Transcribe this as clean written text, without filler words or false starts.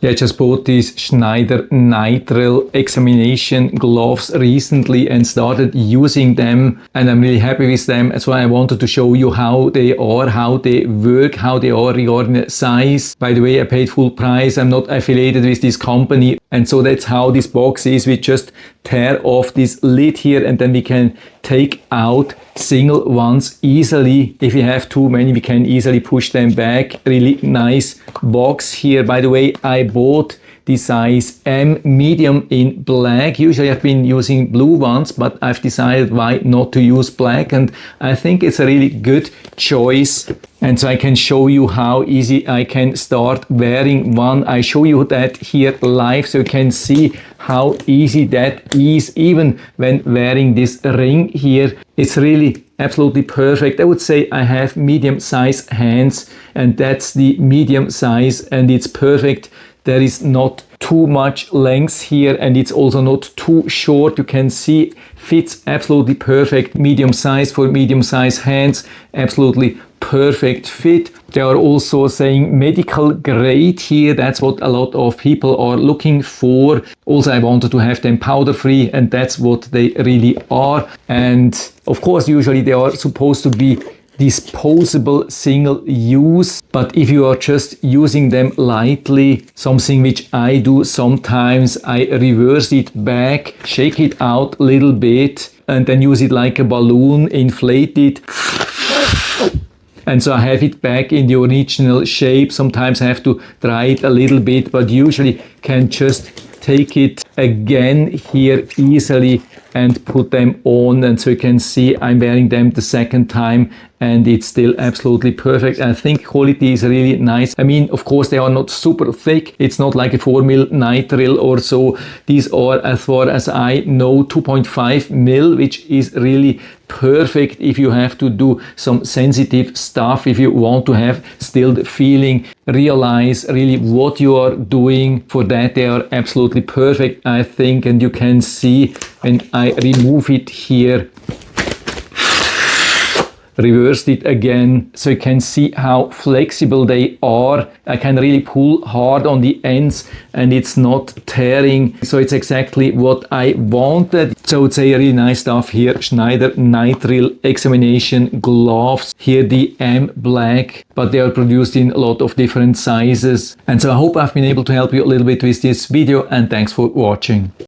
Yeah, I just bought these Schneider Nitrile examination gloves recently and started using them, and I'm really happy with them. That's why I wanted to show you how they are, how they work, how they are regarding the size. By the way, I paid full price. I'm not affiliated with this company, and so that's how this box is. We just tear off this lid here and then we can take out single ones easily. If you have too many, we can easily push them back. Really nice box here. By the way, I bought the size M medium in black. Usually I've been using blue ones, but I've decided why not to use black, and I think it's a really good choice. And so I can show you how easy I can start wearing one. I show you that here live so you can see how easy that is, even when wearing this ring here. It's really absolutely perfect. I would say I have medium size hands, and that's the medium size, and it's perfect. There is not too much length here, and it's also not too short. You can see fits absolutely perfect. Medium size for medium size hands, absolutely perfect fit. They are also saying medical grade here. That's what a lot of people are looking for. Also, I wanted to have them powder free, and that's what they really are. And of course, usually they are supposed to be disposable, single use, but if you are just using them lightly, something which I do sometimes, I reverse it back, shake it out a little bit, and then use it like a balloon, inflate it, and so I have it back in the original shape. Sometimes I have to dry it a little bit, but usually can just take it again here easily and put them on, and so you can see I'm wearing them the second time and it's still absolutely perfect. I think quality is really nice. I mean, of course they are not super thick. It's not like a 4mm nitrile or so. These are, as far as I know, 2.5mm, which is really perfect if you have to do some sensitive stuff, if you want to have still the feeling, realize really what you are doing. For that they are absolutely perfect, I think. And you can see when I remove it here, reversed it again, so you can see how flexible they are. I can really pull hard on the ends and it's not tearing, so it's exactly what I wanted. So it's a really nice stuff here. Schneider Nitrile examination gloves, here the M black, but they are produced in a lot of different sizes. And so I hope I've been able to help you a little bit with this video, and thanks for watching.